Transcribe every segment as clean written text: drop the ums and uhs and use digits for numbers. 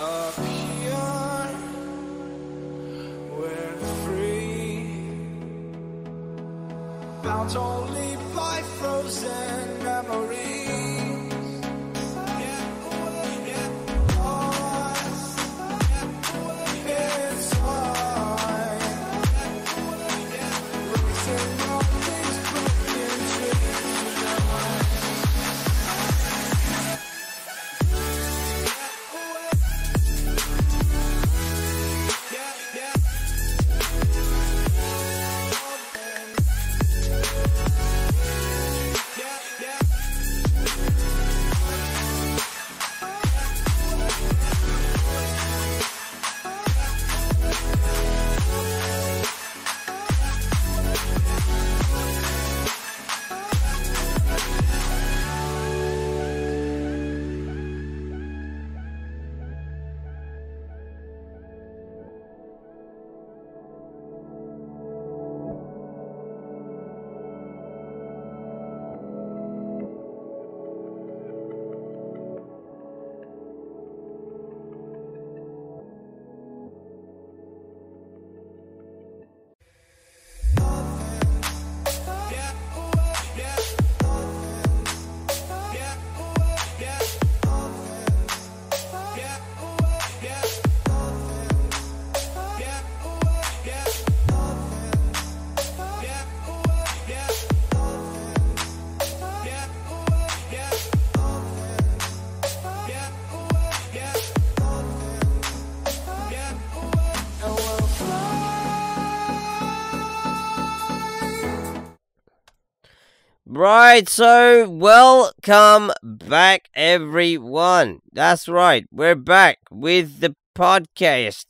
Up here, we're free, bound only by frozen memories. Lost, it's hard, losing all these broken dreams. Right, so welcome back, everyone. That's right, we're back with the podcast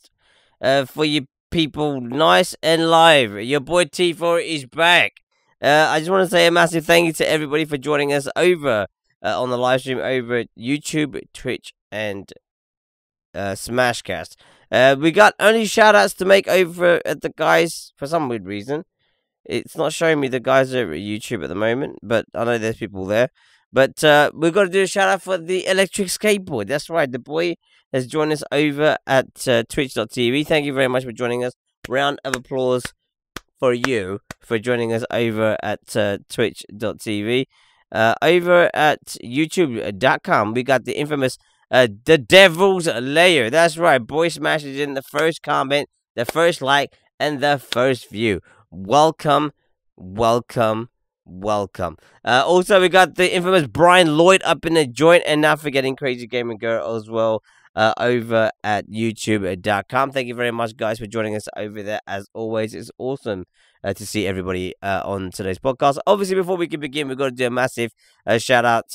for you people, nice and live. Your boy T4 is back. I just want to say a massive thank you to everybody for joining us over on the live stream over at YouTube, Twitch, and Smashcast. We got only shout outs to make over at the guys for some weird reason. It's not showing me the guys over at YouTube at the moment, but I know there's people there. But we've got to do a shout out for the electric skateboard. That's right, the boy has joined us over at twitch.tv. Thank you very much for joining us. Round of applause for you for joining us over at twitch.tv. Over at youtube.com, we got the infamous The Devil's Lair. That's right, boy smashes in the first comment, the first like, and the first view. Welcome, welcome, welcome. Also, we got the infamous Brian Lloyd up in the joint, and not forgetting Crazy Gamer Girl as well over at youtube.com. Thank you very much, guys, for joining us over there. As always, it's awesome to see everybody on today's podcast. Obviously, before we can begin, we've got to do a massive shout out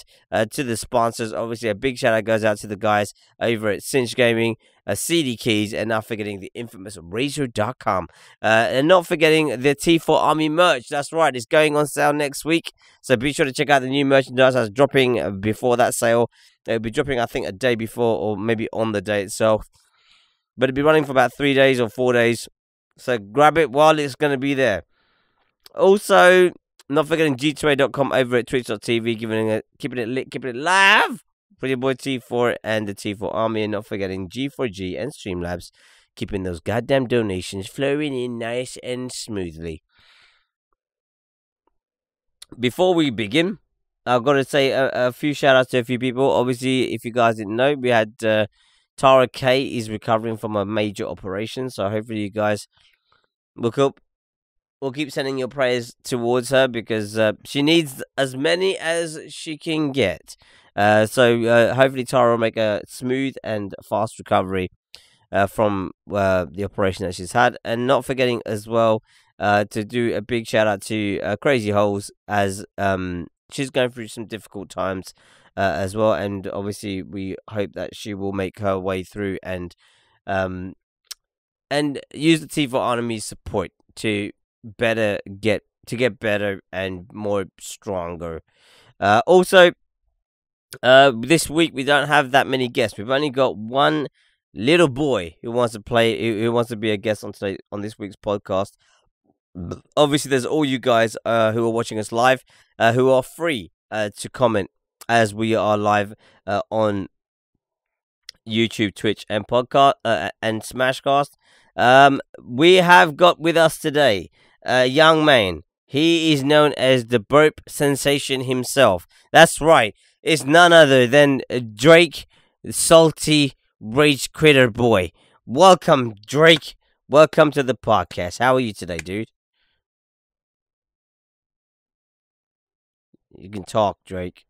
to the sponsors. Obviously, a big shout out goes out to the guys over at Cinch Gaming, CD Keys, and not forgetting the infamous Razor.com. And not forgetting the T4 Army merch. That's right, it's going on sale next week. So be sure to check out the new merchandise that's dropping before that sale. It'll be dropping, I think, a day before or maybe on the day itself. But it'll be running for about 3 days or 4 days. So grab it while it's going to be there. Also, not forgetting G2A.com over at twitch.tv, keeping it lit, keeping it live for your boy T4 and the T4 Army. And not forgetting G4G and Streamlabs, keeping those goddamn donations flowing in nice and smoothly. Before we begin, I've got to say a few shout outs to a few people. Obviously, if you guys didn't know, we had Tara K is recovering from a major operation. So hopefully you guys we'll keep sending your prayers towards her, because she needs as many as she can get. So hopefully Tara will make a smooth and fast recovery from the operation that she's had, and not forgetting as well to do a big shout out to Crazy Holes, as she's going through some difficult times as well, and obviously we hope that she will make her way through um, and use the T4 Army's support to get better and more stronger. Also, this week we don't have that many guests. We've only got one little boy who wants to play, who wants to be a guest on this week's podcast. Obviously, there's all you guys who are watching us live, who are free to comment as we are live on YouTube, Twitch, and podcast and Smashcast. We have got with us today a young man. He is known as the burp sensation himself. That's right. It's none other than Drake, the salty rage critter boy. Welcome, Drake. Welcome to the podcast. How are you today, dude? You can talk, Drake.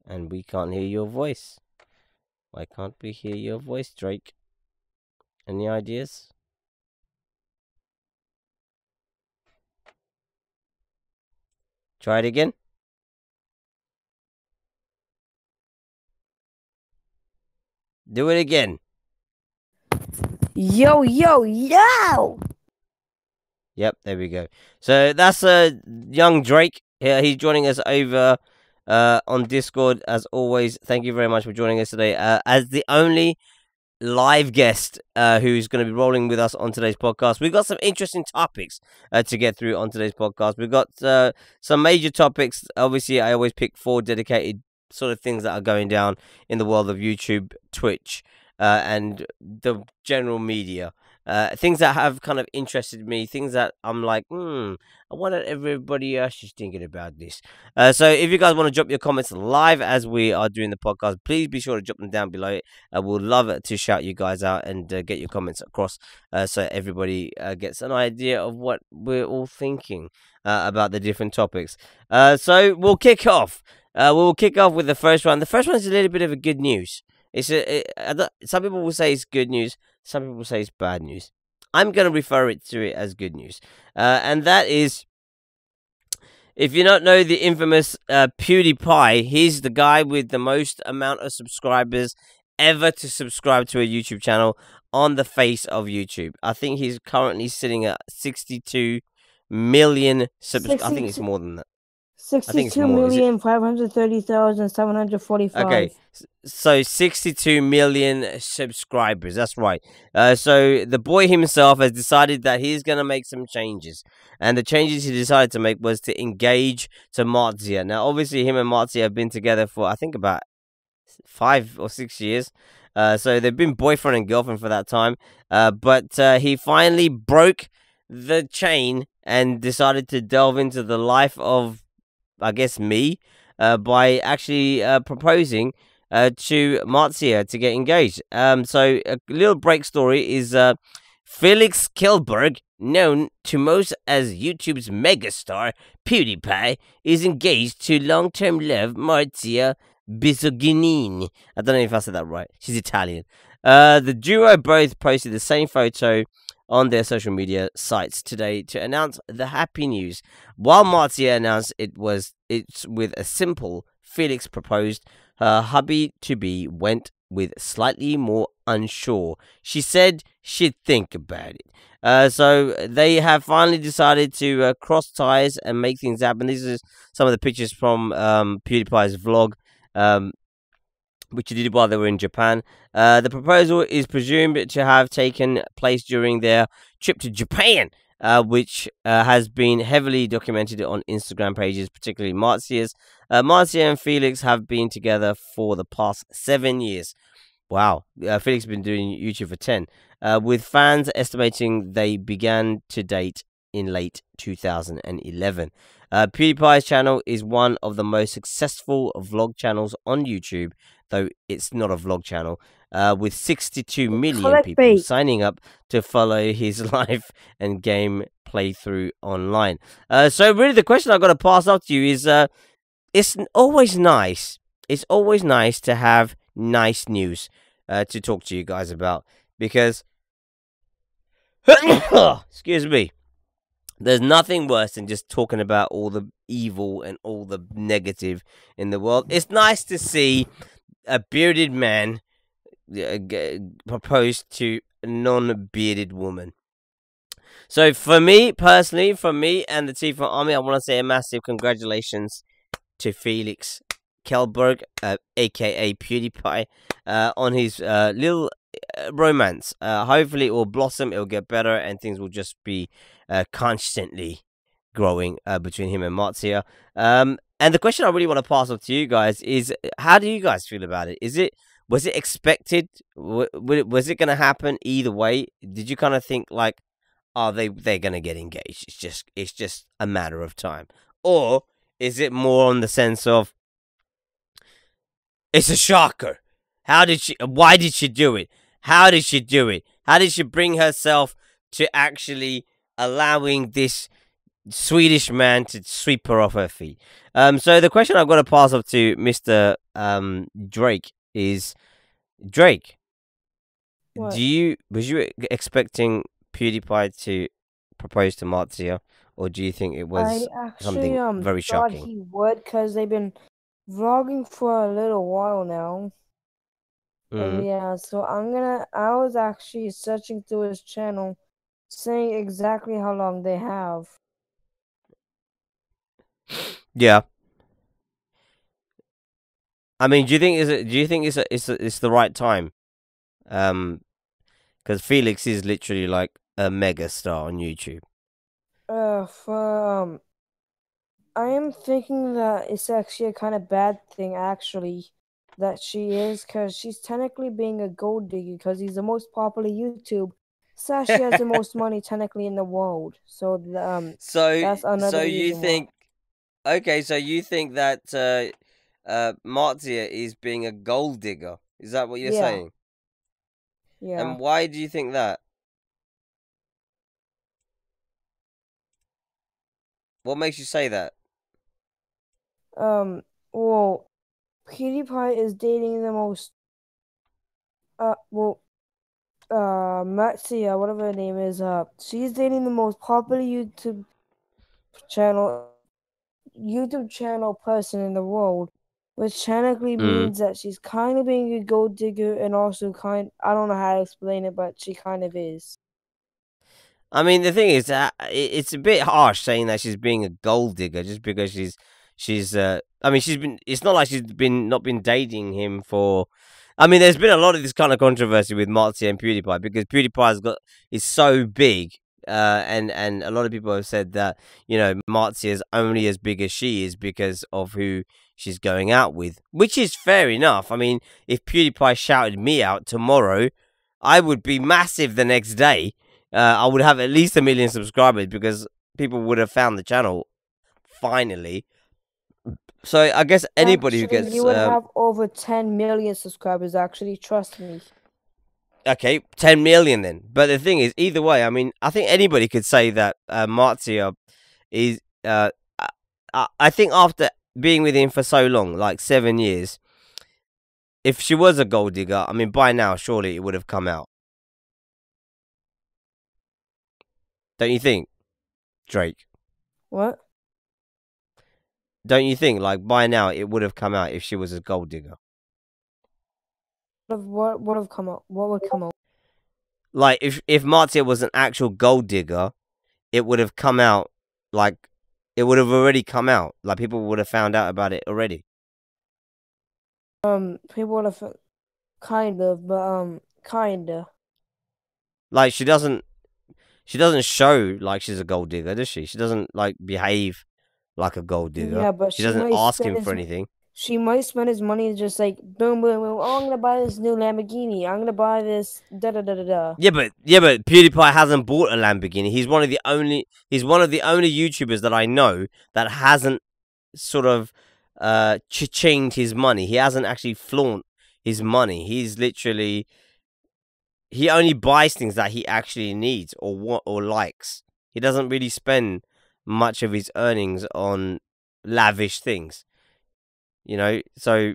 And we can't hear your voice. Why can't we hear your voice, Drake? Any ideas? Try it again. Do it again. Yo, yo, yo! Yep, there we go. So that's young Drake. He's joining us over on Discord as always. Thank you very much for joining us today as the only live guest who's going to be rolling with us on today's podcast. We've got some interesting topics to get through on today's podcast. We've got some major topics. Obviously, I always pick 4 dedicated sort of things that are going down in the world of YouTube, Twitch, and the general media. Things that have kind of interested me, things that I'm like, I wonder what everybody else is thinking about this. So if you guys want to drop your comments live as we are doing the podcast, please be sure to drop them down below. We'll love to shout you guys out and get your comments across so everybody gets an idea of what we're all thinking about the different topics. So we'll kick off. We'll kick off with the first one. The first one is a little bit of a good news. Some people will say it's good news. Some people say it's bad news. I'm going to refer to it as good news. And that is, if you don't know the infamous PewDiePie, he's the guy with the most amount of subscribers ever to subscribe to a YouTube channel on the face of YouTube. I think he's currently sitting at 62 million subscribers. I think it's more than that. 62,530,745. Okay, so 62 million subscribers. That's right. So the boy himself has decided that he's going to make some changes. And the changes he decided to make was to engage to Marzia. Now, obviously, him and Marzia have been together for, I think, about 5 or 6 years. So they've been boyfriend and girlfriend for that time. But he finally broke the chain and decided to delve into the life of, I guess, me, by actually proposing to Marzia to get engaged. So a little break story is Felix Kjellberg, known to most as YouTube's megastar PewDiePie, is engaged to long-term love Marzia Bisognini. I don't know if I said that right. She's Italian. The duo both posted the same photo on their social media sites today to announce the happy news. While Marzia announced it's with a simple Felix proposed, her hubby-to-be went with slightly more unsure. She said she'd think about it. So they have finally decided to cross ties and make things happen. These are some of the pictures from PewDiePie's vlog, which he did while they were in Japan. The proposal is presumed to have taken place during their trip to Japan, which has been heavily documented on Instagram pages, particularly Marzia's. Marzia and Felix have been together for the past 7 years. Wow, Felix has been doing YouTube for 10, with fans estimating they began to date in late 2011. PewDiePie's channel is one of the most successful vlog channels on YouTube, though it's not a vlog channel, with 62 million people signing up to follow his life and game playthrough online. So really the question I've got to pass off to you is, it's always nice to have nice news to talk to you guys about because, excuse me, there's nothing worse than just talking about all the evil and all the negative in the world. It's nice to see a bearded man propose to a non-bearded woman. So for me personally, from me and the Tifa Army, I want to say a massive congratulations to Felix Kjellberg, aka PewDiePie, on his little romance. Hopefully it will blossom, it will get better, and things will just be constantly growing between him and Marzia. And the question I really want to pass off to you guys is, how do you guys feel about it? Was it expected? Was it going to happen either way? Did you kind of think like, oh, they're going to get engaged? It's just a matter of time, or is it more on the sense of it's a shocker? How did she? Why did she do it? How did she do it? How did she bring herself to actually allowing this Swedish man to sweep her off her feet? So the question I've got to pass off to Mr. Drake is, Drake, What? was you expecting PewDiePie to propose to Marzia, or do you think it I was actually something very thought shocking? he would, because they've been vlogging for a little while now. And Mm. yeah, so I was actually searching through his channel, saying exactly how long they have. Yeah. I mean, do you think it's the right time? Because Felix is literally like a mega star on YouTube. For I am thinking that it's actually a kind of bad thing, actually, that she is, because she's technically being a gold digger, because he's the most popular YouTube. So she has the most money technically in the world. So so that's another you reason why. think, okay? So you think that Marzia is being a gold digger? Is that what you're Yeah, saying? yeah. And why do you think that? What makes you say that? Well, PewDiePie is dating the most. Well, Marzia, whatever her name is. She's dating the most popular channel YouTube channel person in the world, which technically Mm. means that she's kind of being a gold digger, and also I don't know how to explain it, but she kind of is. I mean, the thing is, it's a bit harsh saying that she's being a gold digger just because she's. I mean, she's been. It's not like she's been not been dating him for. I mean, there's been a lot of this kind of controversy with Marzia and PewDiePie because is so big, and a lot of people have said that Marzia is only as big as she is because of who she's going out with, which is fair enough. I mean, if PewDiePie shouted me out tomorrow, I would be massive the next day. I would have at least 1 million subscribers because people would have found the channel finally. So I guess anybody who Actually, gets you would have over 10 million subscribers, actually, trust me. okay, 10 million then. But the thing is, either way, I mean, I think anybody could say that Marzia is. I think after being with him for so long, like 7 years, if she was a gold digger, I mean, by now surely it would have come out. Don't you think, Drake? What? Don't you think, like, by now it would have come out if she was a gold digger? What would have come out? What would come out? Like, if Marzia was an actual gold digger, it would have come out, like, it would have already come out. Like, people would have found out about it already. People would have kind of, but kinda. Like, she doesn't show like she's a gold digger, does she? She doesn't, like, behave like a gold digger. Yeah, but She doesn't ask him for anything. she might spend his money just like boom, boom, boom. Oh, I'm gonna buy this new Lamborghini. I'm gonna buy this da da da da da. Yeah, but PewDiePie hasn't bought a Lamborghini. He's one of the only YouTubers that I know that hasn't sort of cha-chinged his money. He hasn't actually flaunt his money. He's literally, he only buys things that he actually needs or want or likes. He doesn't really spend much of his earnings on lavish things. So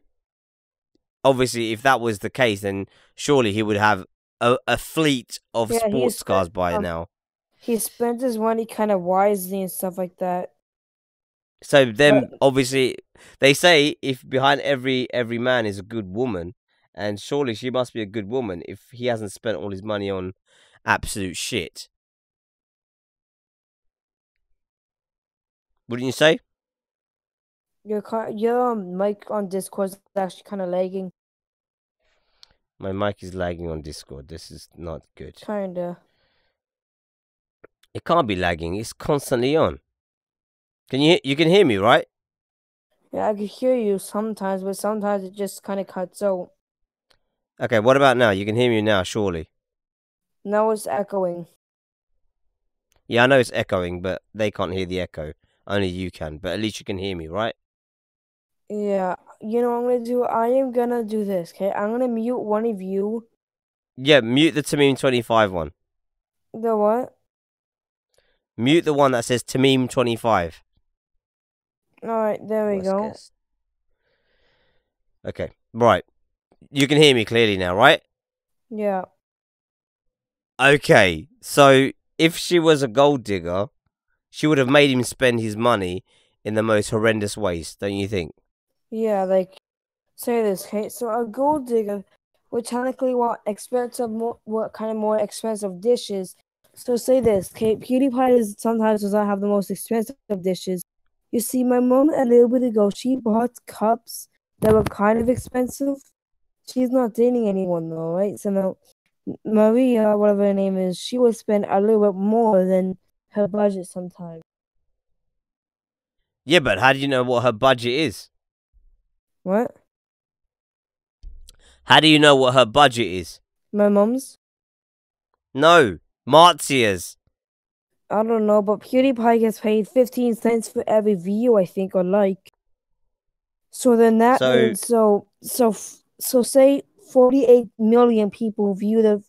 obviously, if that was the case, then surely he would have a fleet of Yeah, sports cars by now. he spent his money kind of wisely and stuff like that. So then, But obviously, they say if behind every man is a good woman, and surely she must be a good woman if he hasn't spent all his money on absolute shit. Wouldn't you say? your mic on Discord is actually kind of lagging. My mic is lagging on Discord. This is not good. Kinda. It can't be lagging. It's constantly on. You can hear me, right? Yeah, I can hear you sometimes, but sometimes it just kind of cuts out. Okay, what about now? You can hear me now, surely. Now it's echoing. Yeah, I know it's echoing, but they can't hear the echo. Only you can. But at least you can hear me, right? Yeah, you know what I'm gonna do? I am gonna do this, okay? I'm gonna mute one of you. Yeah, mute the Tamim25 one. The what? Mute the one that says Tamim25. Alright, there we Worst go. guess. Okay, right. You can hear me clearly now, right? Yeah. Okay, so if she was a gold digger, she would have made him spend his money in the most horrendous ways, don't you think? Yeah, like, say this, okay? So a gold digger would technically want what kind of more expensive dishes. So say this, okay? PewDiePie sometimes does not have the most expensive dishes. You see, my mom a little bit ago, she bought cups that were kind of expensive. She's not dating anyone though, right? So now Maria, whatever her name is, she would spend a little bit more than her budget sometimes. Yeah, but how do you know what her budget is? What? How do you know what her budget is? My mom's? No, Marzia's. I don't know, but PewDiePie gets paid 15 cents for every view, I think, or like. So then that So means so say 48 million people view the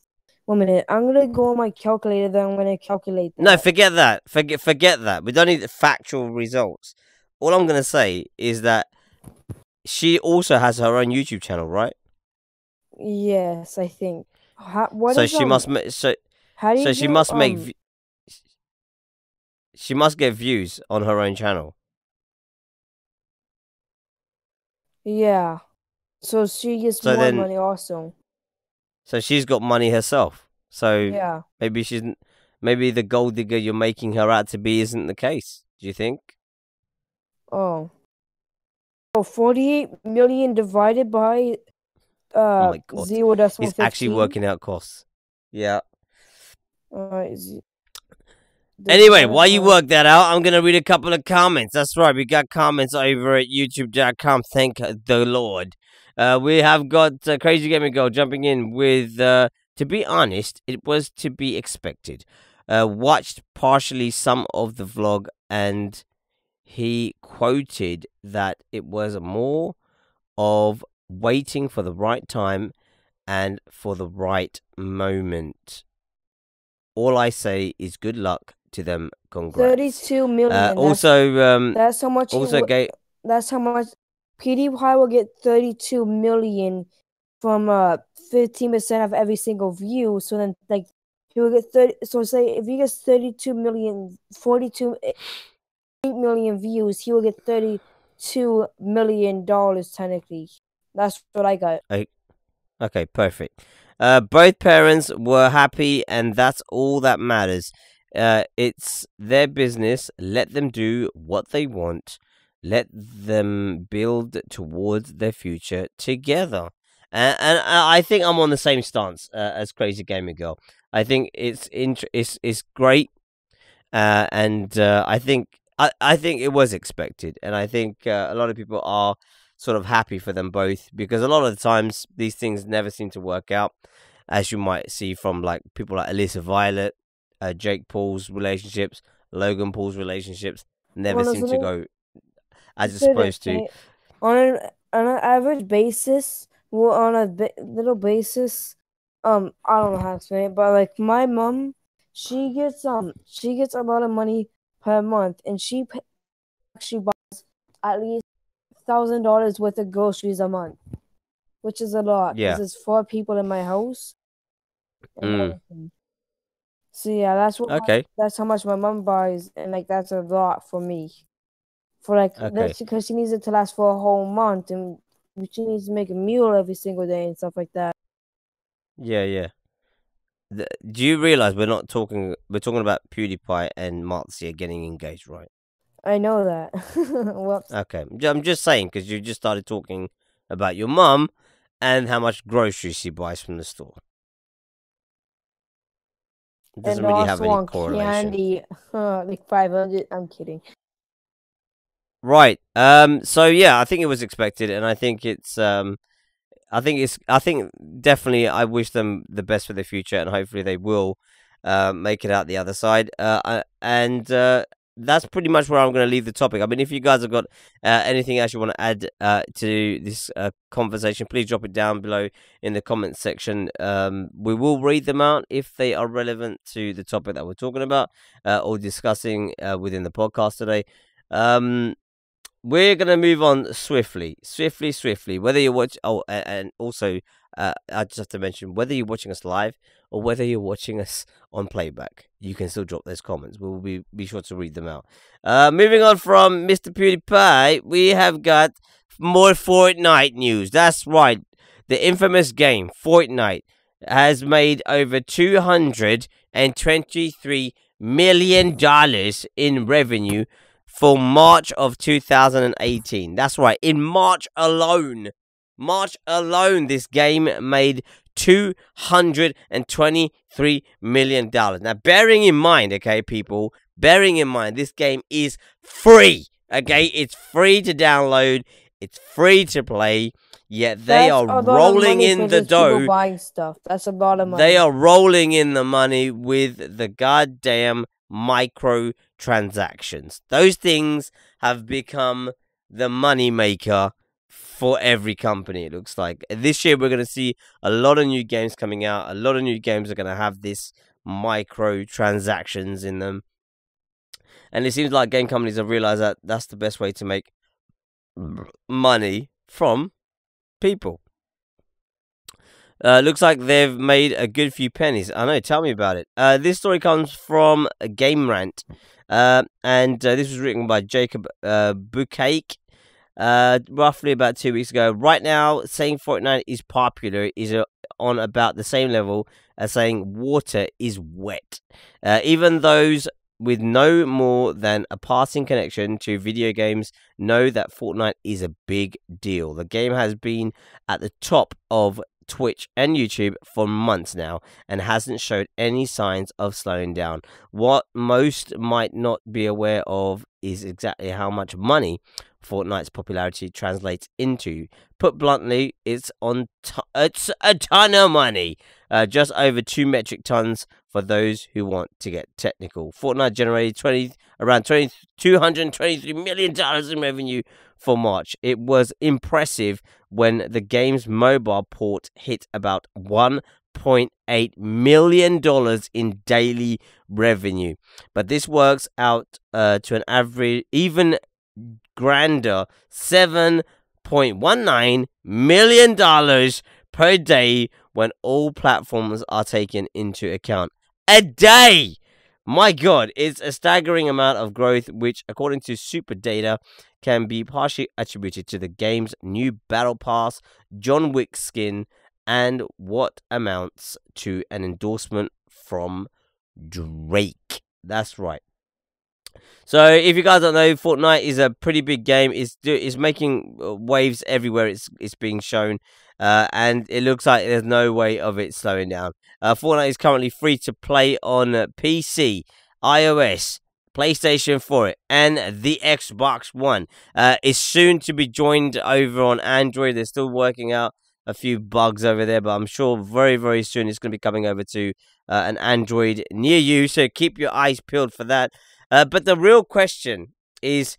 1 minute. I'm gonna go on my calculator, then I'm gonna calculate no, that. forget that. Forget that. We don't need the factual results. All I'm gonna say is that she also has her own YouTube channel, right? Yes, I think. What So is she must how do so you she do must she must get views on her own channel. yeah. So she gets So more then money also. so she's got money herself. So Yeah. maybe maybe the gold digger you're making her out to be isn't the case. Do you think? Oh. Oh, 48 million divided by Oh my god. 0 decimal He's actually 15. working out costs. Yeah. Anyway, Divided while you by work that out, I'm going to read a couple of comments. That's right, we got comments over at youtube.com. Thank the Lord. We have got Crazy Gaming Girl jumping in with, to be honest, it was to be expected. Watched partially some of the vlog, and he quoted that it was more of waiting for the right time and for the right moment. All I say is good luck to them. Congrats. 32 million. Also, That's how much also gay. that's how much PewDiePie will get 32 million from 15% of every single view. So then like he will get 30, so say if he gets 32 million, 8 million views, he will get 32 million dollars technically. That's what I got. Okay, perfect. Both parents were happy, and that's all that matters. It's their business. Let them do what they want. Let them build towards their future together. And I think I'm on the same stance as Crazy Gamer Girl. I think it's great, and I think it was expected, and I think a lot of people are sort of happy for them both, because a lot of the times these things never seem to work out, as you might see from like people like Alyssa Violet, Jake Paul's relationships, Logan Paul's relationships never Well, seem to go as it's say this, supposed to. okay? On an average basis, well, on a little basis, I don't know how to explain it, but like my mom, she gets a lot of money per month, and she buys at least $1,000 worth of groceries a month. which is a lot because Yeah. there's 4 people in my house and Mm. everything. So yeah, that's Okay. that's how much my mom buys, and like that's a lot for me. For like Okay. that's because she needs it to last for a whole month, and she needs to make a meal every single day and stuff like that. Yeah. Yeah. Do you realize we're not talking? We're talking about PewDiePie and Marzia getting engaged, right? I know that. Whoops. Okay. I'm just saying because you just started talking about your mum and how much groceries she buys from the store. It doesn't And really have also any on correlation. candy, like 500. I'm kidding. Right. So yeah, I think it was expected, and I think I think definitely I wish them the best for their future, and hopefully they will make it out the other side. And that's pretty much where I'm going to leave the topic. I mean, if you guys have got anything else you want to add to this conversation, please drop it down below in the comments section. We will read them out if they are relevant to the topic that we're talking about or discussing within the podcast today. We're gonna move on swiftly. Whether you watch, and also, I just have to mention whether you're watching us live or whether you're watching us on playback, you can still drop those comments. We'll be sure to read them out. Moving on from Mr. PewDiePie, we have got more Fortnite news. That's right, the infamous game Fortnite has made over $223 million in revenue for March of 2018. That's right. In March alone, this game made $223 million. Now, bearing in mind, okay, people, this game is free. Okay, it's free to download, it's free to play. Yet they That's are a lot of rolling money for in the just people dough. buying stuff. That's a lot of They money. are rolling in the money with the goddamn microtransactions. Those things have become the money maker for every company, it looks like. This year we're going to see a lot of new games coming out. A lot of new games are going to have this microtransactions in them. And it seems like game companies have realized that that's the best way to make money from people. Looks like they've made a good few pennies. I know, tell me about it. This story comes from Game Rant. And this was written by Jacob Bukaik roughly about 2 weeks ago. Right now, saying Fortnite is popular is on about the same level as saying water is wet. Even those with no more than a passing connection to video games know that Fortnite is a big deal. The game has been at the top of Twitch and YouTube for months now and hasn't showed any signs of slowing down. What most might not be aware of is exactly how much money Fortnite's popularity translates into. Put bluntly, it's it's a ton of money. Just over 2 metric tons for those who want to get technical. Fortnite generated around $223 million in revenue for March. It was impressive when the game's mobile port hit about $1.8 million in daily revenue. But this works out to an average, even grander, $7.19 million per day when all platforms are taken into account. A day! My god, it's a staggering amount of growth, which, according to Super Data, can be partially attributed to the game's new Battle Pass, John Wick skin, and what amounts to an endorsement from Drake. That's right. So, if you guys don't know, Fortnite is a pretty big game. It's making waves everywhere. It's being shown, and it looks like there's no way of it slowing down. Fortnite is currently free to play on PC, iOS, PlayStation 4, and the Xbox One. It's soon to be joined over on Android. They're still working out a few bugs over there, but I'm sure very, very soon it's going to be coming over to an Android near you. So keep your eyes peeled for that. But the real question is,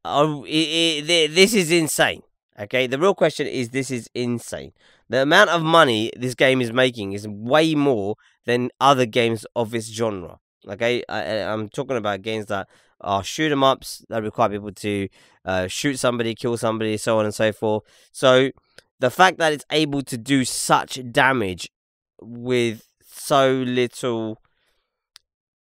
this is insane. Okay, the real question is, this is insane. The amount of money this game is making is way more than other games of this genre. Okay, I'm talking about games that are shoot 'em ups that require people to shoot somebody, kill somebody, so on and so forth. So the fact that it's able to do such damage with so little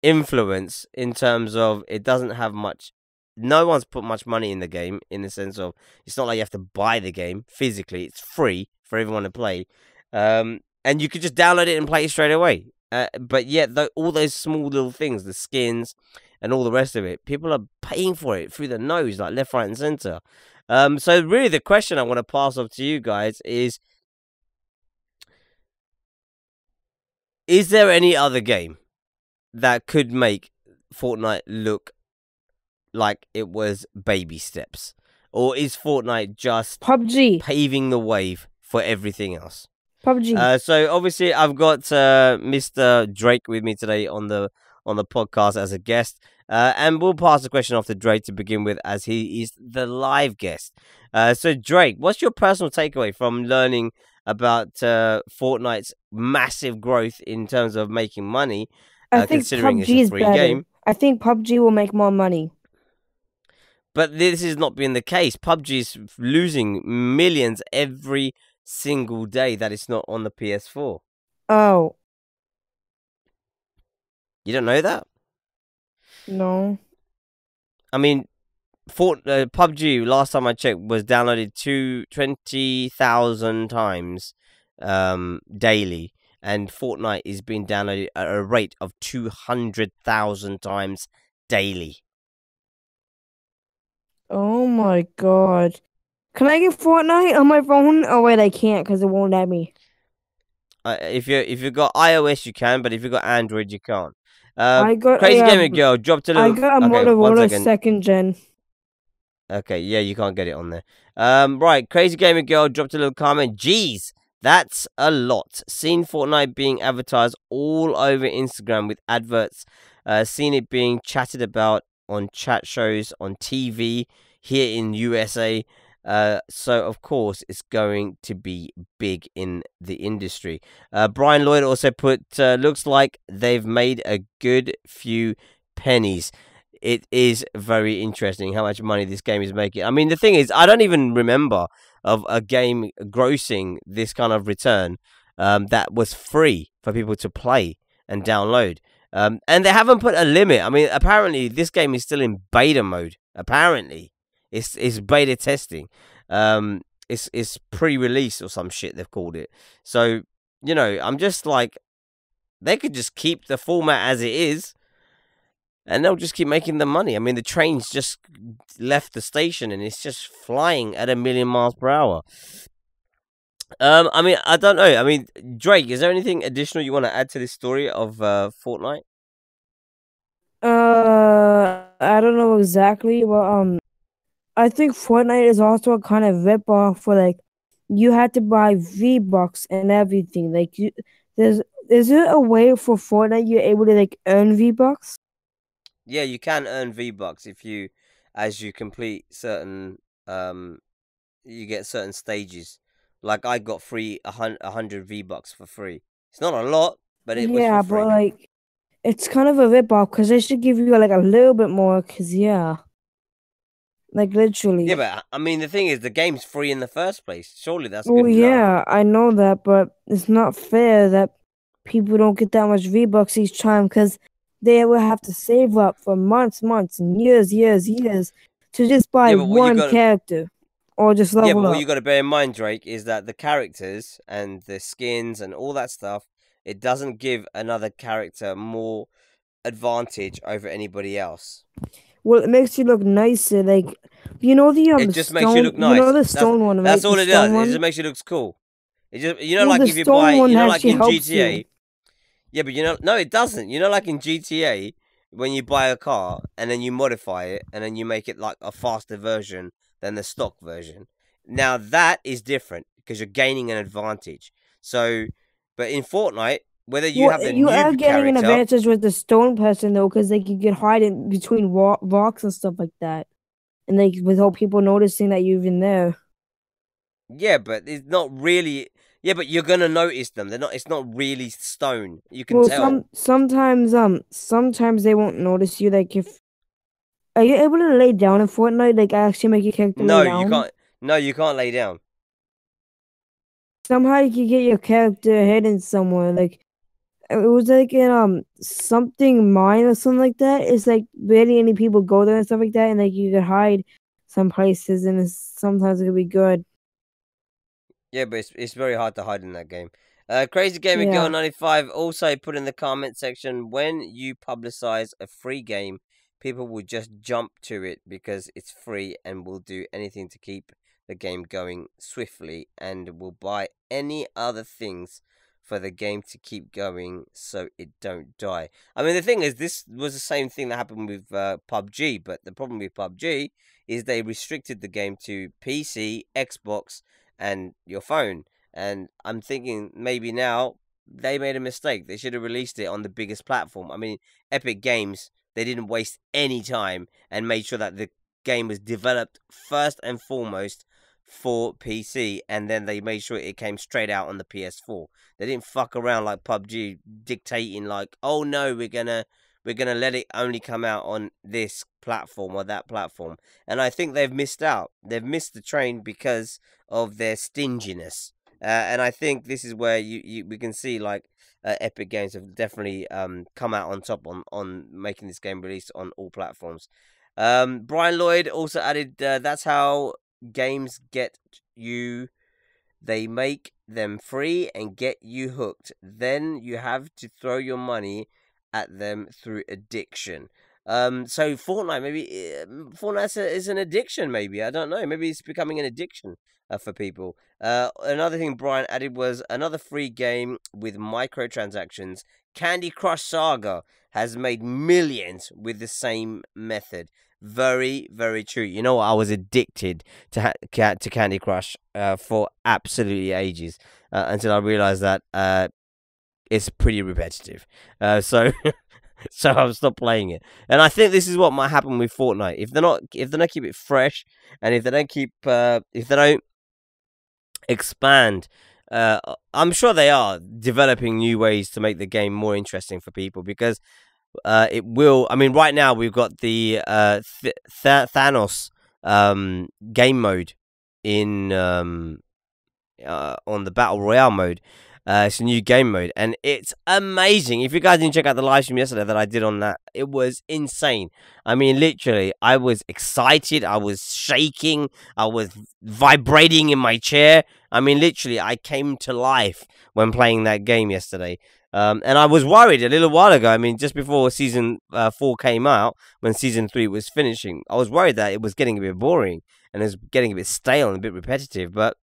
influence in terms of it doesn't have much, no one's put much money in the game, in the sense of it's not like you have to buy the game physically. It's free for everyone to play, and you could just download it and play it straight away. But yet all those small little things, the skins and all the rest of it, people are paying for it through the nose, like left, right and center. So really the question I want to pass off to you guys is there any other game that could make Fortnite look like it was baby steps? Or is Fortnite just PUBG. paving the way for everything else? PUBG. So obviously I've got Mr. Drake with me today on the podcast as a guest. And we'll pass the question off to Drake to begin with, as he is the live guest. So Drake, what's your personal takeaway from learning about Fortnite's massive growth in terms of making money, I think considering it's PUBG a is free better. game? I think PUBG will make more money. But this has not been the case. PUBG is losing millions every single day that it's not on the PS4. Oh. You don't know that? No. I mean, PUBG, last time I checked, was downloaded 20,000 times daily. And Fortnite is being downloaded at a rate of 200,000 times daily. Oh my god. Can I get Fortnite on my phone? Oh wait, I can't because it won't let me. If you've got iOS, you can, but if you've got Android, you can't. I got Crazy a, Gamer Girl dropped a little. I got a okay, one Motorola second. 2nd gen. Okay, yeah, you can't get it on there. Right, Crazy Gamer Girl dropped a little comment. Jeez, that's a lot. Seen Fortnite being advertised all over Instagram with adverts. Seen it being chatted about on chat shows, on TV here in USA. So of course it's going to be big in the industry. Brian Lloyd also put, looks like they've made a good few pennies. It is very interesting how much money this game is making. I mean, the thing is, I don't even remember of a game grossing this kind of return that was free for people to play and download. And they haven't put a limit. I mean, apparently this game is still in beta mode. Apparently, it's beta testing. It's pre-release or some shit they've called it. So, you know, I'm just like, they could just keep the format as it is, and they'll just keep making the money. I mean, the train's just left the station and it's just flying at 1,000,000 miles per hour. I mean, I don't know. I mean, Drake, is there anything additional you want to add to this story of Fortnite? I don't know exactly, but I think Fortnite is also a kind of ripoff for like you had to buy V-Bucks and everything. Like is there a way for Fortnite you're able to like earn V-Bucks? Yeah, you can earn V-Bucks as you complete certain, you get certain stages. Like I got 100 V-Bucks for free. It's not a lot, but it was for free. But like it's kind of a ripoff because they should give you like a little bit more. Cause like literally. Yeah, but I mean, the thing is, the game's free in the first place. Surely that's Oh good enough. yeah, I know that, but it's not fair that people don't get that much V-Bucks each time because they will have to save up for months and years to just buy Yeah, but one character or just Yeah, level but what up. you got to bear in mind, Drake, is that the characters and the skins and all that stuff, it doesn't give another character more advantage over anybody else. Well, it makes you look nicer. Like you know the It just makes you look nice. You know the stone one, right? That's all The it does. stone one? It just makes you look cool. It just, you know, Well, like the if you stone buy, one you know, like actually in helps GTA. you. Yeah, but you know, no, it doesn't. You know, like in GTA, when you buy a car and then you modify it and then you make it like a faster version than the stock version. Now that is different because you're gaining an advantage. So, but in Fortnite, whether you have the You are noob getting an character, advantage with the stone person though, because they can get hide in between rocks and stuff like that, and like without people noticing that you're even there. yeah, but it's not really. Yeah, but you're gonna notice them. They're not. It's not really stone. You can Well, tell. sometimes they won't notice you. Like if Are you able to lay down in Fortnite? Like, actually make your character lay No, down? you can't. No, you can't lay down. Somehow you can get your character hidden somewhere. Like, it was like in something mine or something like that. It's like barely any people go there and stuff like that, and like you could hide some places, and sometimes it could be good. Yeah, but it's very hard to hide in that game. Crazy Gamer Girl Yeah. 95 also put in the comment section, when you publicize a free game, people will just jump to it because it's free and will do anything to keep the game going swiftly and will buy any other things for the game to keep going so it don't die. I mean, the thing is, this was the same thing that happened with PUBG, but the problem with PUBG is they restricted the game to PC, Xbox, and your phone. And I'm thinking maybe now they made a mistake. They should have released it on the biggest platform. I mean, Epic Games, they didn't waste any time and made sure that the game was developed first and foremost for PC, and then they made sure it came straight out on the PS4. They didn't fuck around like PUBG, dictating like, oh no, we're gonna let it only come out on this platform or that platform. And I think they've missed out. They've missed the train because of their stinginess. And I think this is where we can see like Epic Games have definitely come out on top on making this game released on all platforms. Brian Lloyd also added, that's how games get you. They make them free and get you hooked. Then you have to throw your money at them through addiction. So Fortnite, maybe Fortnite is an addiction. Maybe, I don't know. Maybe it's becoming an addiction for people. Another thing Brian added was another free game with microtransactions. Candy Crush Saga has made millions with the same method. Very, very true. You know what? I was addicted to Candy Crush for absolutely ages until I realized that it's pretty repetitive. So so I've stopped playing it. And I think this is what might happen with Fortnite. If they don't keep it fresh, and if they don't expand, I'm sure they are developing new ways to make the game more interesting for people, because it will. I mean, right now we've got the Thanos game mode in on the Battle Royale mode. It's a new game mode, and it's amazing. If you guys didn't check out the live stream yesterday that I did on that, it was insane. I mean, literally, I was excited. I was shaking. I was vibrating in my chair. I mean, literally, I came to life when playing that game yesterday. And I was worried a little while ago. I mean, just before season 4 came out, when season 3 was finishing, I was worried that it was getting a bit boring and it was getting a bit stale and a bit repetitive. But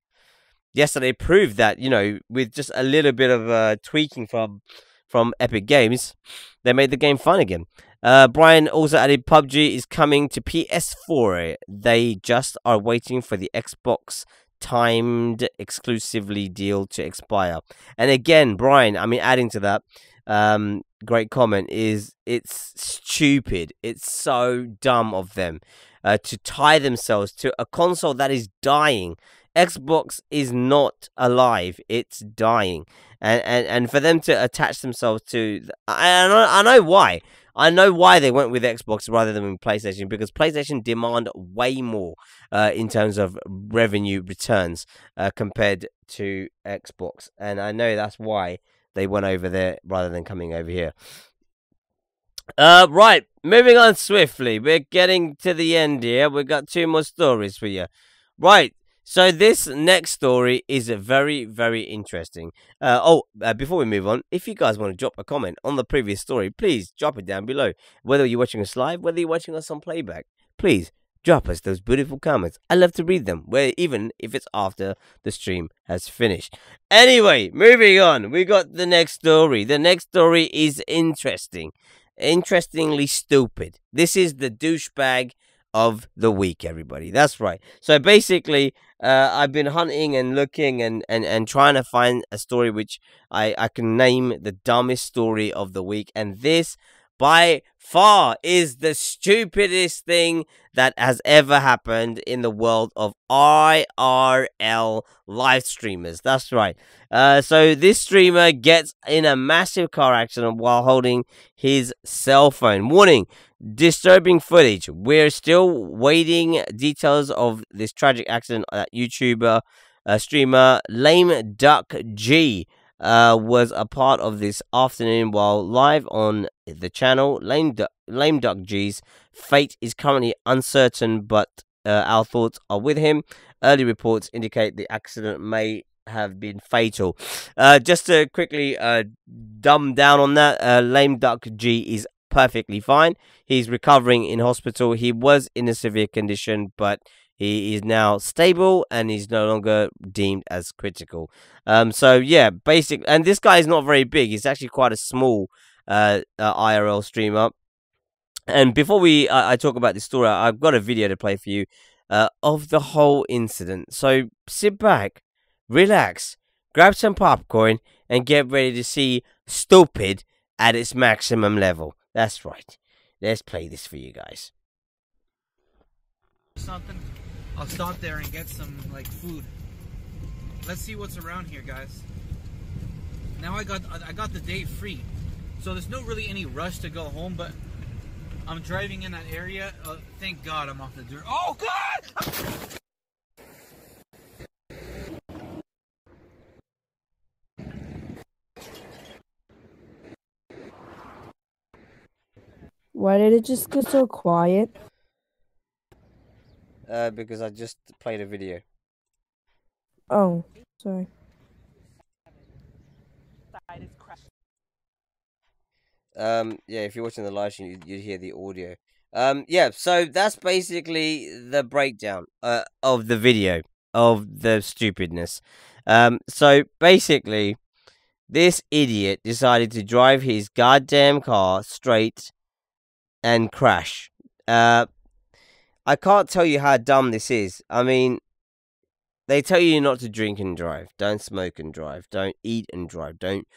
yesterday proved that, you know, with just a little bit of tweaking from Epic Games, they made the game fun again. Brian also added PUBG is coming to PS4. They just are waiting for the Xbox timed exclusively deal to expire. And again, Brian, I mean, adding to that, great comment, is it's stupid. It's so dumb of them to tie themselves to a console that is dying. Xbox is not alive, it's dying. And for them to attach themselves to, I know why. I know why they went with Xbox rather than with PlayStation, because PlayStation demand way more in terms of revenue returns compared to Xbox. And I know that's why they went over there rather than coming over here. Right, moving on swiftly. We're getting to the end here. We've got 2 more stories for you. Right. So this next story is very, very interesting. Before we move on, if you guys want to drop a comment on the previous story, please drop it down below. Whether you're watching us live, whether you're watching us on playback, please drop us those beautiful comments. I love to read them, even if it's after the stream has finished. Anyway, moving on. We got the next story. The next story is interesting. Interestingly stupid. This is the douchebag of the week, everybody. That's right. So basically, I've been hunting and looking and trying to find a story which I can name the dumbest story of the week. And this by far is the stupidest thing that has ever happened in the world of IRL live streamers. That's right. So this streamer gets in a massive car accident while holding his cell phone. Warning, disturbing footage. We're still waiting details of this tragic accident that YouTuber streamer Lame Duck G was a part of this afternoon while live on the channel. Lame Duck G's fate is currently uncertain, but our thoughts are with him. Early reports indicate the accident may have been fatal. Just to quickly dumb down on that, Lame Duck G is perfectly fine. He's recovering in hospital. He was in a severe condition, but he is now stable and he's no longer deemed as critical. So yeah, basic. And this guy is not very big. He's actually quite a small IRL streamer. And before I talk about this story, I've got a video to play for you of the whole incident. So sit back, relax, grab some popcorn, and get ready to see stupid at its maximum level. That's right. Let's play this for you guys. Something. I'll stop there and get some like food. Let's see what's around here, guys. Now I got the day free, so there's no really any rush to go home. But I'm driving in that area. Thank God I'm off the dirt. Oh God! Why did it just get so quiet? Because I just played a video. Oh, sorry. Yeah, if you're watching the live stream, you'd hear the audio. Yeah, so that's basically the breakdown of the video of the stupidness. So basically, this idiot decided to drive his goddamn car straight and crash. I can't tell you how dumb this is. I mean, they tell you not to drink and drive, don't smoke and drive, don't eat and drive, don't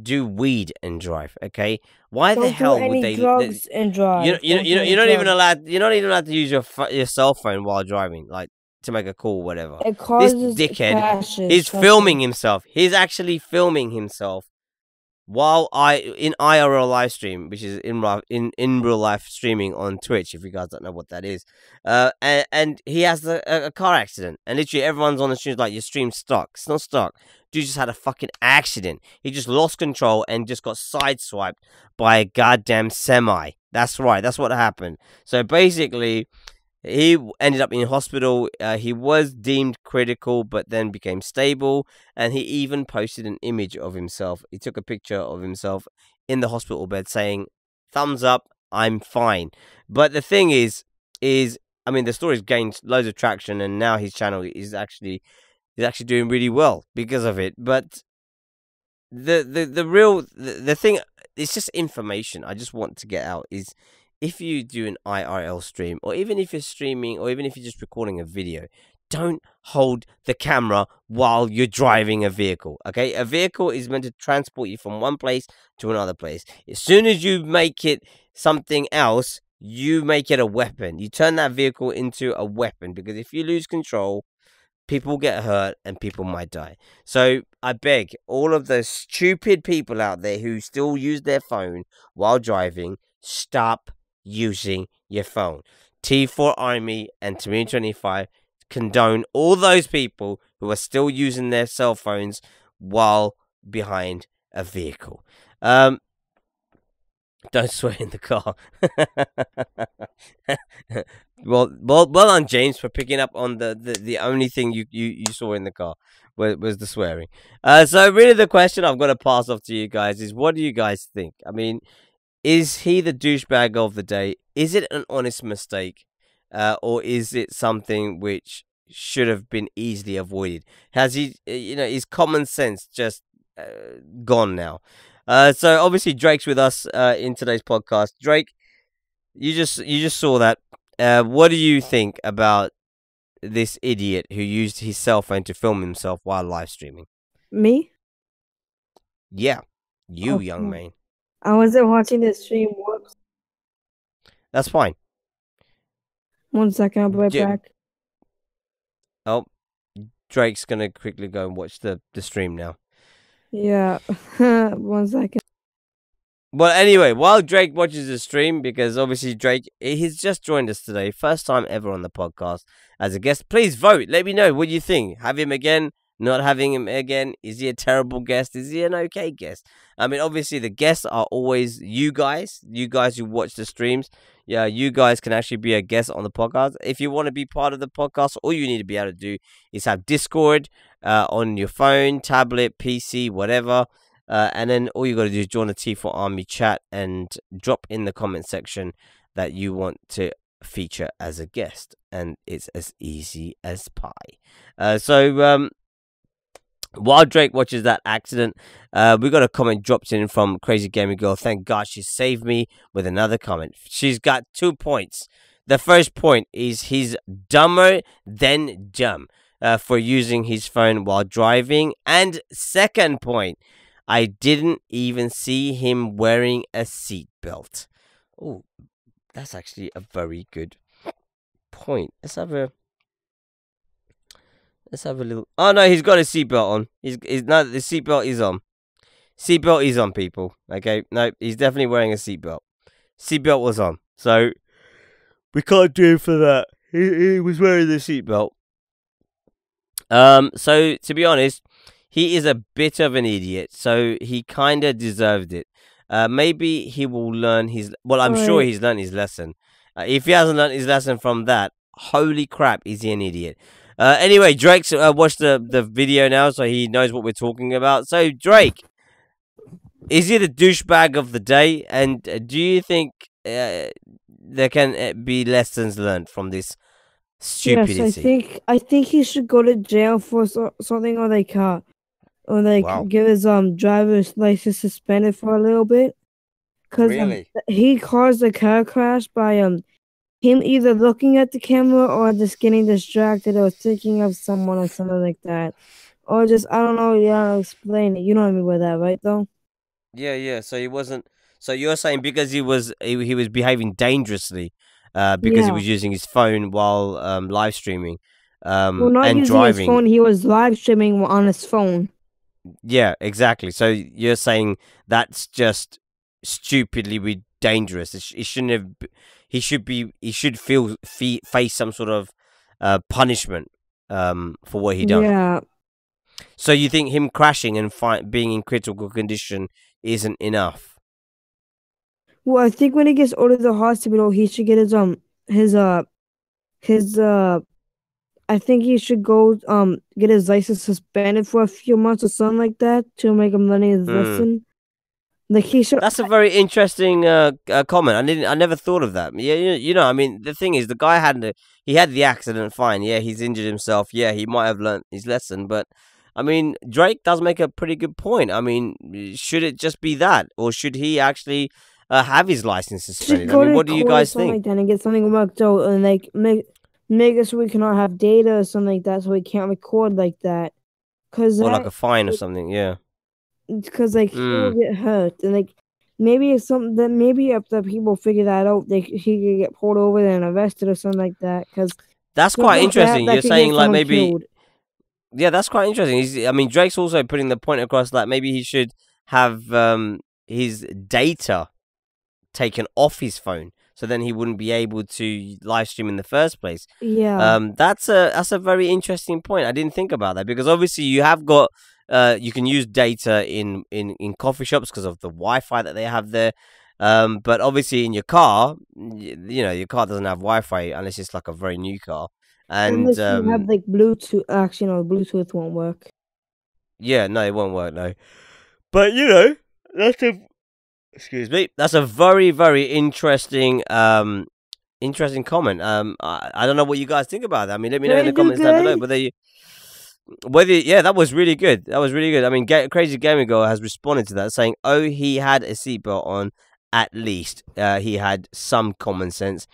do weed and drive. Okay, why the hell would they? Drugs and drive. You're not even allowed. You're not even allowed to use your cell phone while driving, like to make a call, whatever. It causes this dickhead, crashes, he's filming himself. He's actually filming himself while in IRL live stream, which is in real life streaming on Twitch. If you guys don't know what that is, and he has a car accident, and literally everyone's on the stream like your stream's stuck. It's not stuck. Dude just had a fucking accident. He just lost control and just got sideswiped by a goddamn semi. That's right. That's what happened. So basically, he ended up in hospital. He was deemed critical, but then became stable. And he even posted an image of himself. He took a picture of himself in the hospital bed saying, thumbs up, I'm fine. But the thing is, I mean, the story's gained loads of traction. And now his channel is actually doing really well because of it. But the thing, it's just information I just want to get out is, if you do an IRL stream, or even if you're streaming, or even if you're just recording a video, don't hold the camera while you're driving a vehicle, okay? A vehicle is meant to transport you from one place to another place. As soon as you make it something else, you make it a weapon. You turn that vehicle into a weapon, because if you lose control, people get hurt and people might die. So I beg all of those stupid people out there who still use their phone while driving, stop using your phone. T4 Army and Community 25 condone all those people who are still using their cell phones while behind a vehicle. Don't swear in the car. well done, James, for picking up on the only thing you saw in the car was the swearing. So really the question I've got to pass off to you guys is, what do you guys think? I mean, is he the douchebag of the day? Is it an honest mistake? Or is it something which should have been easily avoided? Has he, is common sense just gone now? So obviously Drake's with us in today's podcast. Drake, you just saw that. What do you think about this idiot who used his cell phone to film himself while live streaming? Me? Yeah, you, Oh, young man. I wasn't watching the stream. Whoops. That's fine. 1 second, I'll be right back. Oh, Drake's gonna quickly go and watch the stream now. Yeah. 1 second. Well, anyway, while Drake watches the stream, because obviously Drake, he's just joined us today, first time ever on the podcast as a guest. Please vote. Let me know what you think. Have him again? Not having him again? Is he a terrible guest? Is he an okay guest? I mean, obviously the guests are always you guys who watch the streams. Yeah, you guys can actually be a guest on the podcast. If you want to be part of the podcast, all you need to be able to do is have Discord on your phone, tablet, PC, whatever. And then all you got to do is join the T4 Army chat and drop in the comment section that you want to feature as a guest. And it's as easy as pie. So while Drake watches that accident, we got a comment dropped in from Crazy Gaming Girl. Thank God she saved me with another comment. She's got 2 points. The first point is he's dumber than dumb for using his phone while driving. And second point, I didn't even see him wearing a seatbelt. Oh, that's actually a very good point. Let's have a little. Oh no, he's got a seatbelt on. He's no, the seatbelt is on. Seatbelt is on, people. Okay, no, he's definitely wearing a seatbelt. Seatbelt was on, so we can't do it for that. He was wearing the seatbelt. So to be honest, he is a bit of an idiot, so he kind of deserved it. Maybe he will learn his. Well, I'm sure he's learned his lesson. If he hasn't learned his lesson from that, holy crap, is he an idiot? Anyway, Drake's watched the video now, so he knows what we're talking about. So, Drake, is he the douchebag of the day? And do you think there can be lessons learned from this stupidity? Yes, I think he should go to jail for something, or Wow. give his driver's license suspended for a little bit. Cause Really? he caused a car crash by him either looking at the camera or just getting distracted or thinking of someone or something like that. Or just, I don't know, explain it. You know what I mean by that, right, though? Yeah. So he wasn't. So you're saying because he was behaving dangerously, because he Yeah. was using his phone while live streaming, Well, not and using driving. his phone. He was live streaming on his phone. Yeah, exactly. So you're saying that's just stupidly dangerous. It shouldn't have. He should face some sort of punishment for what he done. Yeah. So you think him crashing and being in critical condition isn't enough? Well, I think when he gets ordered to the hospital, he should get his I think he should go get his license suspended for a few months or something like that to make him learn his lesson. Like he should. That's a very interesting comment. I never thought of that. Yeah, you know, I mean, the thing is, the guy had the accident. Fine, yeah, he's injured himself. Yeah, he might have learnt his lesson, but I mean, Drake does make a pretty good point. I mean, should it just be that, or should he actually have his license suspended? I mean, what do you guys think? Like that and get something worked out and like make it so we cannot have data or something like that, so we can't record like that. Cause Or like a fine or something, yeah. Because like he will get hurt, and like maybe if the people figure that out, he could get pulled over and arrested or something like that. Because that's quite interesting. You're saying like maybe, killed. Yeah, that's quite interesting. I mean, Drake's also putting the point across like maybe he should have his data taken off his phone, so then he wouldn't be able to live stream in the first place. Yeah. That's a very interesting point. I didn't think about that because obviously you have got you can use data in coffee shops because of the Wi-Fi that they have there. But obviously in your car, you know, your car doesn't have Wi-Fi unless it's like a very new car. And unless you have like Bluetooth, actually, no, Bluetooth won't work. Yeah, no, it won't work, no. But you know, excuse me, that's a very, very interesting interesting comment. I don't know what you guys think about that. I mean, let me know in the comments down below yeah, that was really good. That was really good. I mean, Crazy Gaming Girl has responded to that, saying, "Oh, he had a seatbelt on. At least he had some common sense."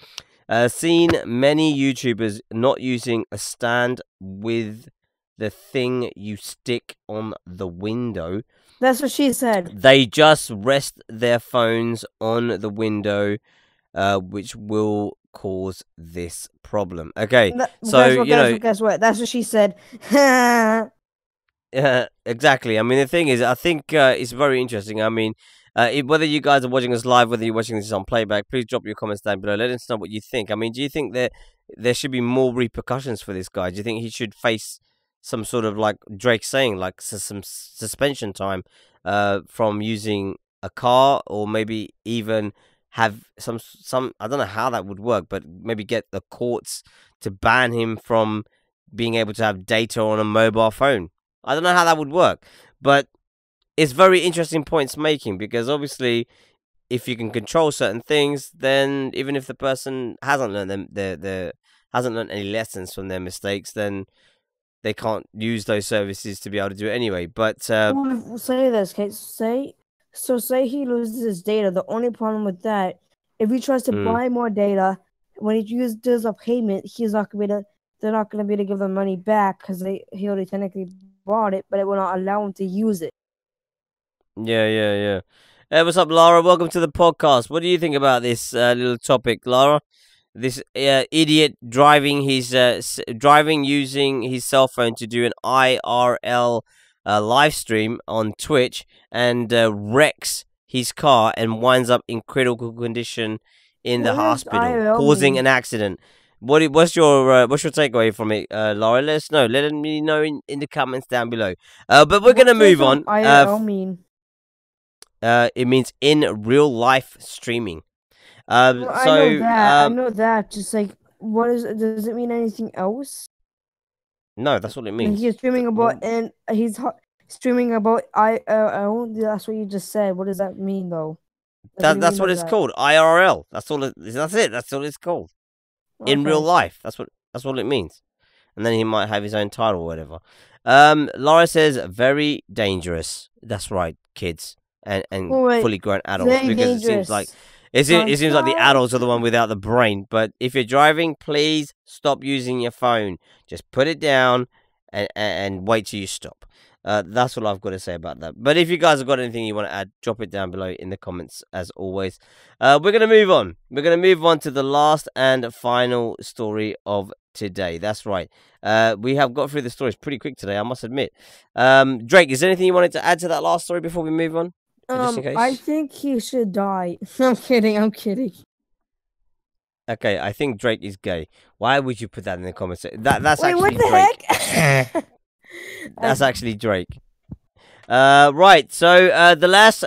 Seen many YouTubers not using a stand with the thing you stick on the window. That's what she said. They just rest their phones on the window, which will cause this problem. Okay, so Guess what? That's what she said. exactly. I mean, the thing is, I think it's very interesting. I mean, whether you guys are watching us live, whether you're watching this on playback, please drop your comments down below. Let us know what you think. I mean, do you think that there should be more repercussions for this guy? Do you think he should face some sort of, like Drake saying, like some suspension time from using a car, or maybe even have some? I don't know how that would work, but maybe get the courts to ban him from being able to have data on a mobile phone. I don't know how that would work, but it's very interesting points making, because obviously, if you can control certain things, then even if the person hasn't learned hasn't learned any lessons from their mistakes, then they can't use those services to be able to do it anyway. But Well, say this, okay? Say he loses his data. The only problem with that, if he tries to buy more data, when he does a payment, they're not gonna be able to give the money back because he already technically bought it, but it will not allow him to use it. yeah. Hey, what's up, Lara? Welcome to the podcast. What do you think about this little topic, Lara? This idiot driving using his cell phone to do an IRL live stream on Twitch, and wrecks his car and winds up in critical condition in the hospital, IRL causing mean? an accident. What's your takeaway from it, Laura? Let us know. Let me know in the comments down below. But we're gonna move on. IRL mean? It means in real life streaming. Well, I know that. Just like, does it mean anything else? No, that's what it Like, means. he's streaming about streaming about IRL. That's what you just said. What does that mean, though? That's what it's called. IRL. That's all it. That's it. That's all it's called. In real life. That's what it means. And then he might have his own title or whatever. Laura says very dangerous. That's right, kids and fully grown adults, because it seems like the adults are the one without the brain. But if you're driving, please stop using your phone. Just put it down and wait till you stop. That's what I've got to say about that. But if you guys have got anything you want to add, drop it down below in the comments, as always. We're going to move on. We're going to move on to the last and final story of today. That's right. We have got through the stories pretty quick today, I must admit. Drake, is there anything you wanted to add to that last story before we move on? Just in case? I think he should die. I'm kidding. Okay, I think Drake is gay. Why would you put that in the comments? That's Wait, actually what the Drake. heck? That's actually Drake. Right, so the last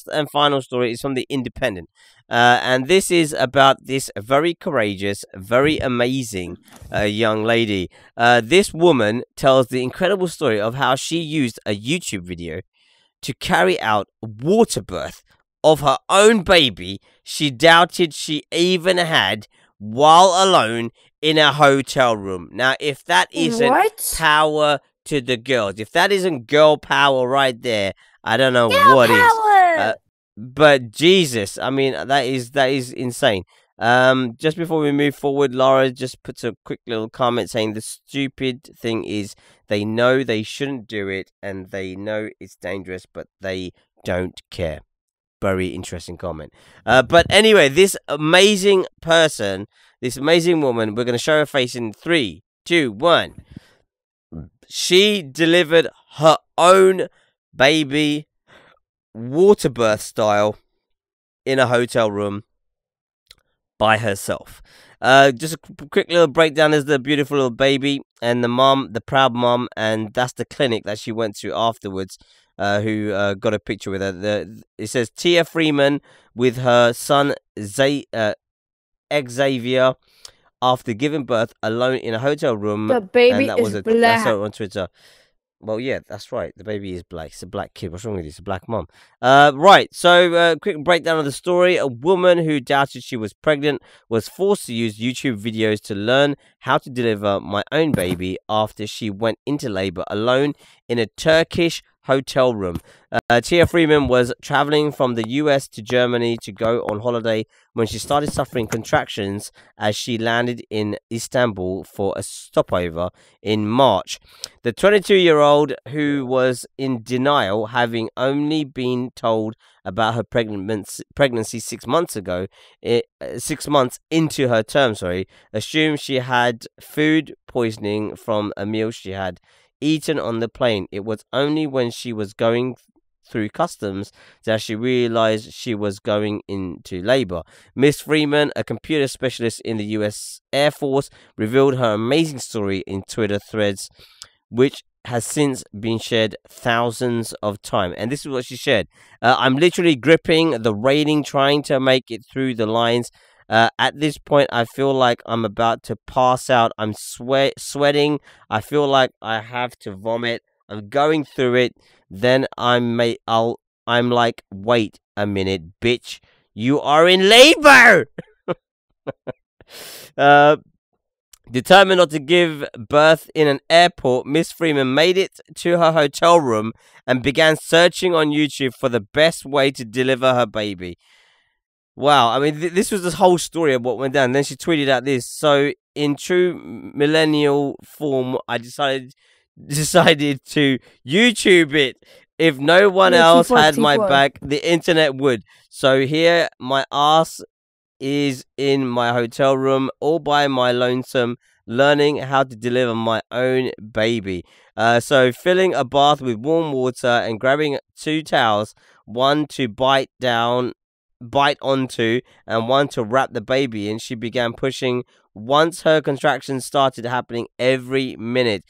and final story is from the Independent. And this is about this very courageous, very amazing young lady. This woman tells the incredible story of how she used a YouTube video to carry out water birth of her own baby she doubted she even had, while alone in a hotel room. Now, if that isn't power to the girls, if that isn't girl power right there, I don't know what is. But Jesus, I mean, that is insane. Just before we move forward, Laura just puts a quick little comment saying the stupid thing is they know they shouldn't do it and they know it's dangerous, but they don't care. Very interesting comment. But anyway, this amazing person, this amazing woman, we're going to show her face in 3, 2, 1. She delivered her own baby, water birth style, in a hotel room by herself. Just a quick little breakdown. There's the beautiful little baby and the mom, the proud mom, and that's the clinic that she went to afterwards, who got a picture with her. It says Tia Freeman with her son Xavier after giving birth alone in a hotel room. The baby and that is was black. I saw it on Twitter. Well, yeah, that's right. The baby is black. It's a black kid. What's wrong with you? It's a black mom. Right. So, quick breakdown of the story. A woman who doubted she was pregnant was forced to use YouTube videos to learn how to deliver my own baby after she went into labor alone in a Turkish hotel room. Tia Freeman was traveling from the US to Germany to go on holiday when she started suffering contractions as she landed in Istanbul for a stopover in March. The 22-year-old, who was in denial, having only been told about her pregnancy 6 months ago, 6 months into her term, assumed she had food poisoning from a meal she had eaten on the plane. It was only when she was going through customs that she realized she was going into labor. Miss Freeman, a computer specialist in the US Air Force, revealed her amazing story in Twitter threads, which has since been shared thousands of times. And this is what she shared. I'm literally gripping the railing, trying to make it through the lines. At this point, I feel like I'm about to pass out. I'm sweating. I feel like I have to vomit. I'm going through it. Then I'm like, wait a minute, bitch. You are in labor. Determined not to give birth in an airport, Miss Freeman made it to her hotel room and began searching on YouTube for the best way to deliver her baby. Wow, I mean, this was the whole story of what went down. Then she tweeted out this. So, in true millennial form, I decided to YouTube it. If no one else had my back, the internet would. So here, my ass is in my hotel room all by my lonesome, learning how to deliver my own baby. So filling a bath with warm water and grabbing 2 towels, one to bite onto and one to wrap the baby in, she began pushing once her contractions started happening every minute.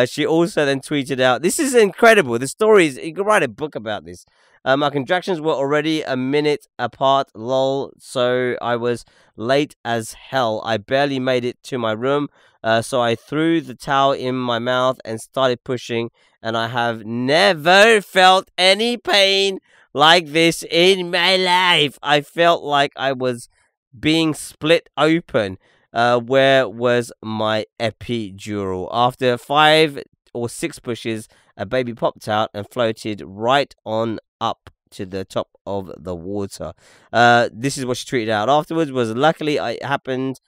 She also then tweeted out, this is incredible. The stories, you could write a book about this. My contractions were already a minute apart, lol, so I was late as hell. I barely made it to my room, so I threw the towel in my mouth and started pushing, and I have never felt any pain like this in my life. I felt like I was being split open. Where was my epidural? After 5 or 6 pushes, a baby popped out and floated right on up to the top of the water. This is what she tweeted out afterwards. Was luckily it happened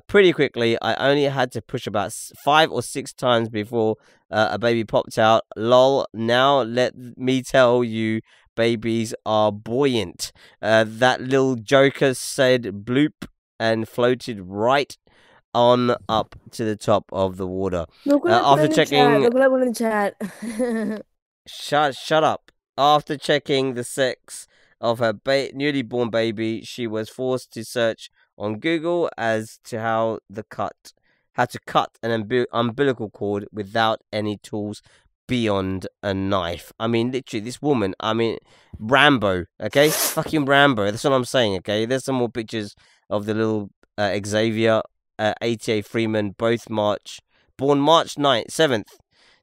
pretty quickly. I only had to push about 5 or 6 times before a baby popped out. Lol. Now let me tell you, babies are buoyant. That little joker said bloop and floated right on up to the top of the water. After checking, look in the chat. shut up. After checking the sex of her newly born baby, she was forced to search on Google as to how to cut an umbilical cord without any tools beyond a knife. I mean, literally, this woman, I mean, Rambo, okay? Fucking Rambo. That's what I'm saying, okay? There's some more pictures of the little Xavier, ATA Freeman, both born March 7th,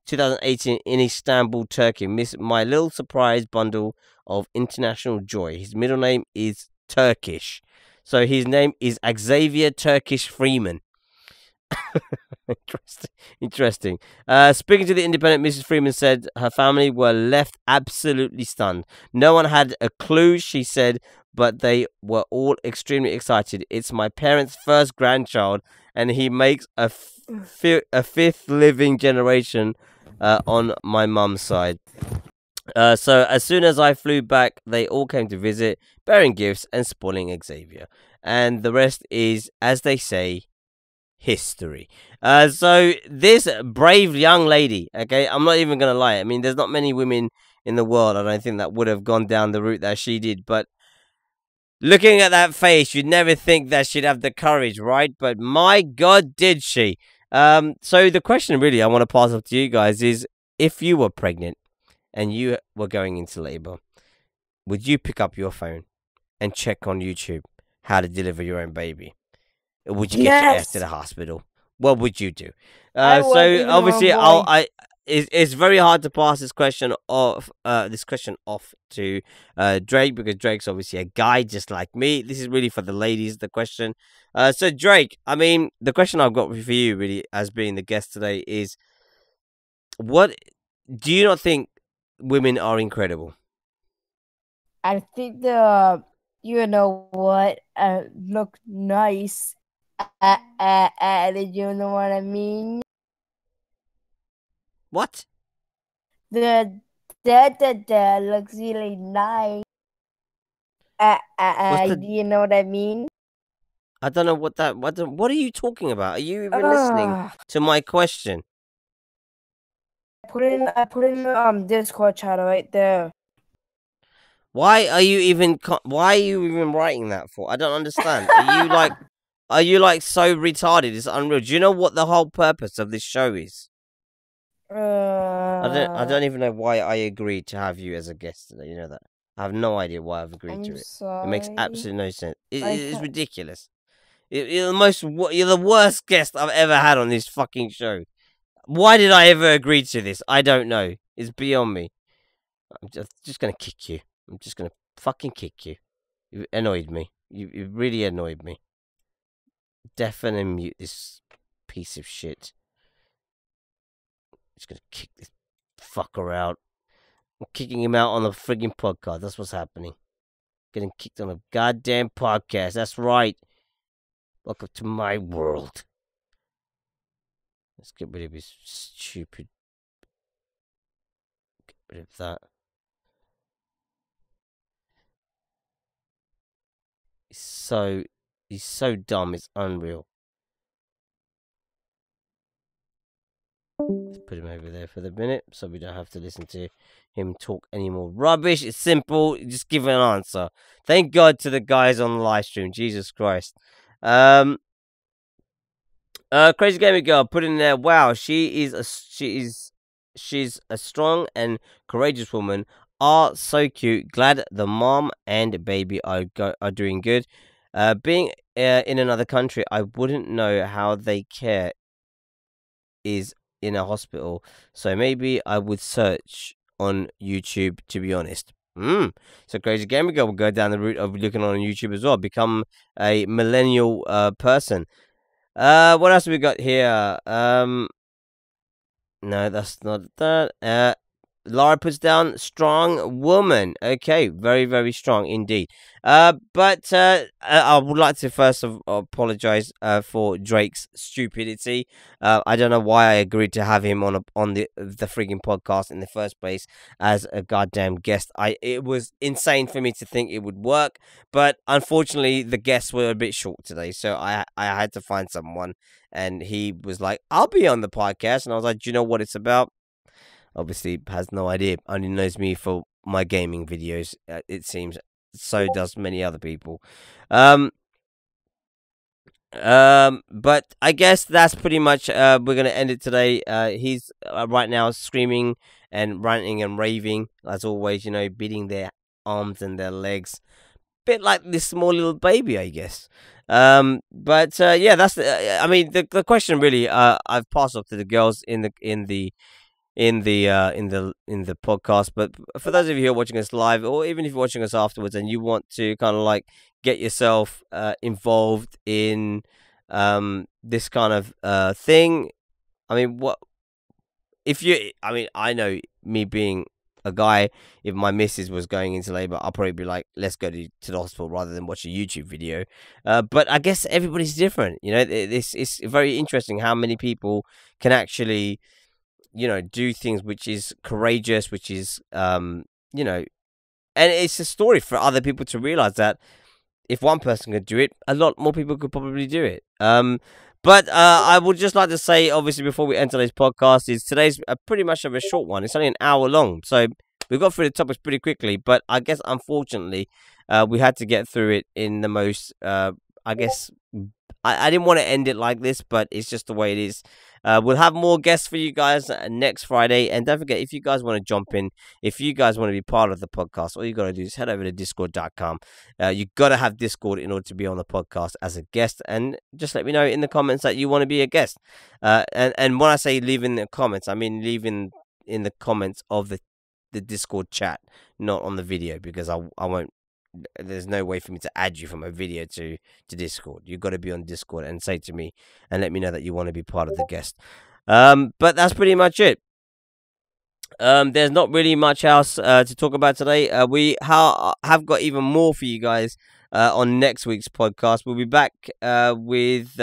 2018 in Istanbul, Turkey. My little surprise bundle of international joy. His middle name is Turkish. So his name is Xavier Turkish Freeman. Interesting. Speaking to the Independent, Mrs. Freeman said her family were left absolutely stunned. No one had a clue, she said, but they were all extremely excited. It's my parents' first grandchild, and he makes a fifth living generation on my mum's side. So as soon as I flew back, they all came to visit, bearing gifts and spoiling Xavier. And the rest is, as they say, history. So this brave young lady, okay, I'm not even gonna lie, I mean, there's not many women in the world, I don't think, that would have gone down the route that she did, but looking at that face, you'd never think that she'd have the courage, right? But my god, did she. So the question really I want to pass off to you guys is, if you were pregnant and you were going into labor, would you pick up your phone and check on YouTube how to deliver your own baby? Would you get your ass to the hospital? What would you do? So obviously, it's very hard to pass this question off. To Drake, because Drake's obviously a guy just like me. This is really for the ladies. The question. So Drake, I mean, the question I've got for you, really, as being the guest today, is: what do you not think women are incredible. I think you know what, look nice. Did you know what I mean? What? The looks really nice. What's Do the? you know what I mean? I don't know what that. What are you talking about? Are you even listening Ugh. to my question? I put in the Discord chat right there. Why are you even? Why are you even writing that for? I don't understand. Are you like? Are you like so retarded? It's unreal. Do you know what the whole purpose of this show is? I don't even know why I agreed to have you as a guest today. You know that. I have no idea why I've agreed to I'm it. It makes sorry. absolutely no sense. It I is thought- ridiculous. You're the most. You're the worst guest I've ever had on this fucking show. Why did I ever agree to this? I don't know. It's beyond me. I'm just gonna kick you. I'm just gonna fucking kick you. You annoyed me. You really annoyed me. Deafen and mute this piece of shit. Just gonna kick this fucker out. I'm kicking him out on the frigging podcast. That's what's happening. Getting kicked on a goddamn podcast. That's right. Welcome to my world. Let's get rid of his stupid. Get rid of that. He's so dumb. It's unreal. Let's put him over there for the minute so we don't have to listen to him talk any more rubbish. It's simple. Just give an answer. Thank God to the guys on the live stream. Jesus Christ. Crazy Gaming Girl put in there. Wow, she's a strong and courageous woman. Are so cute. Glad the mom and baby are doing good. Being in another country, I wouldn't know how they care is in a hospital. So maybe I would search on YouTube, to be honest. So Crazy Gamer Girl will go down the route of looking on YouTube as well. Become a millennial person. What else have we got here? No, that's not that. Laura puts down strong woman. Okay, very, very strong indeed. But I would like to first apologize for Drake's stupidity. I don't know why I agreed to have him on the freaking podcast in the first place as a goddamn guest. It was insane for me to think it would work, but unfortunately the guests were a bit short today, so I had to find someone, and he was like, "I'll be on the podcast," and I was like, "Do you know what it's about?" Obviously has no idea. Only knows me for my gaming videos. It seems so does many other people. But I guess that's pretty much. We're gonna end it today. He's right now screaming and ranting and raving as always. You know, beating their arms and their legs, bit like this small little baby, I guess. But yeah, that's. I mean, the question really. I've passed off to the girls in the podcast. But for those of you who are watching us live, or even if you're watching us afterwards, and you want to kind of like get yourself involved in this kind of thing, I mean, what if you? I mean, I know me being a guy, if my missus was going into labor, I'll probably be like, let's go to the hospital rather than watch a YouTube video. But I guess everybody's different. You know, this is very interesting how many people can actually, you know, do things which is courageous, which is you know, and it's a story for other people to realize that if one person could do it, a lot more people could probably do it. But I would just like to say, obviously, before we end today's podcast, is today's pretty much of a short one. It's only an hour long, so we got through the topics pretty quickly. But I guess, unfortunately, we had to get through it in the most, I guess, I didn't want to end it like this, but it's just the way it is. We'll have more guests for you guys next Friday. And don't forget, if you guys want to jump in, if you guys want to be part of the podcast, all you got to do is head over to discord.com. You got to have Discord in order to be on the podcast as a guest. And just let me know in the comments that you want to be a guest. And when I say leave in the comments, I mean leave in the comments of the Discord chat, not on the video, because I won't. There's no way for me to add you from a video to Discord. You've got to be on Discord and say to me and let me know that you want to be part of the guest. But that's pretty much it. There's not really much else to talk about today. We have got even more for you guys on next week's podcast. We'll be back with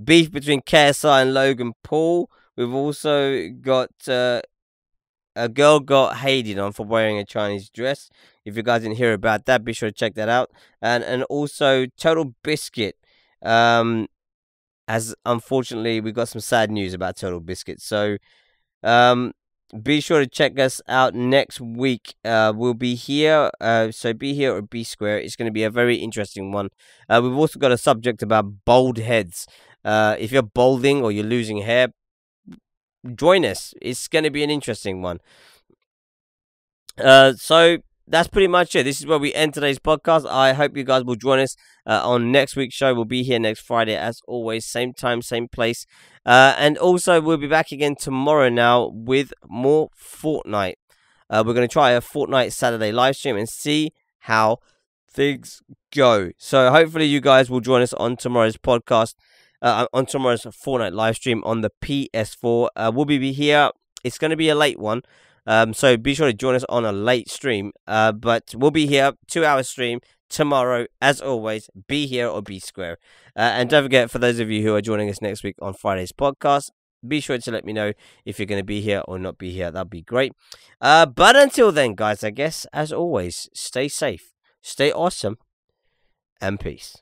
beef between KSI and Logan Paul. We've also got a girl got hated on for wearing a Chinese dress. If you guys didn't hear about that, be sure to check that out. And also Total Biscuit. As unfortunately we got some sad news about Total Biscuit. So be sure to check us out next week. We'll be here. So be here or be square. It's going to be a very interesting one. We've also got a subject about bald heads. If you're balding or you're losing hair, join us. It's going to be an interesting one. So that's pretty much it. This is where we end today's podcast. I hope you guys will join us on next week's show. We'll be here next Friday, as always, same time, same place. And also, we'll be back again tomorrow now with more Fortnite. We're going to try a Fortnite Saturday live stream and see how things go. So hopefully you guys will join us on tomorrow's podcast, on tomorrow's Fortnite live stream on the PS4. We'll be here. It's going to be a late one. So be sure to join us on a late stream. But we'll be here, 2-hour stream tomorrow. As always, be here or be square. And don't forget, for those of you who are joining us next week on Friday's podcast, be sure to let me know if you're going to be here or not be here. That'd be great. But until then, guys, I guess, as always, stay safe, stay awesome, and peace.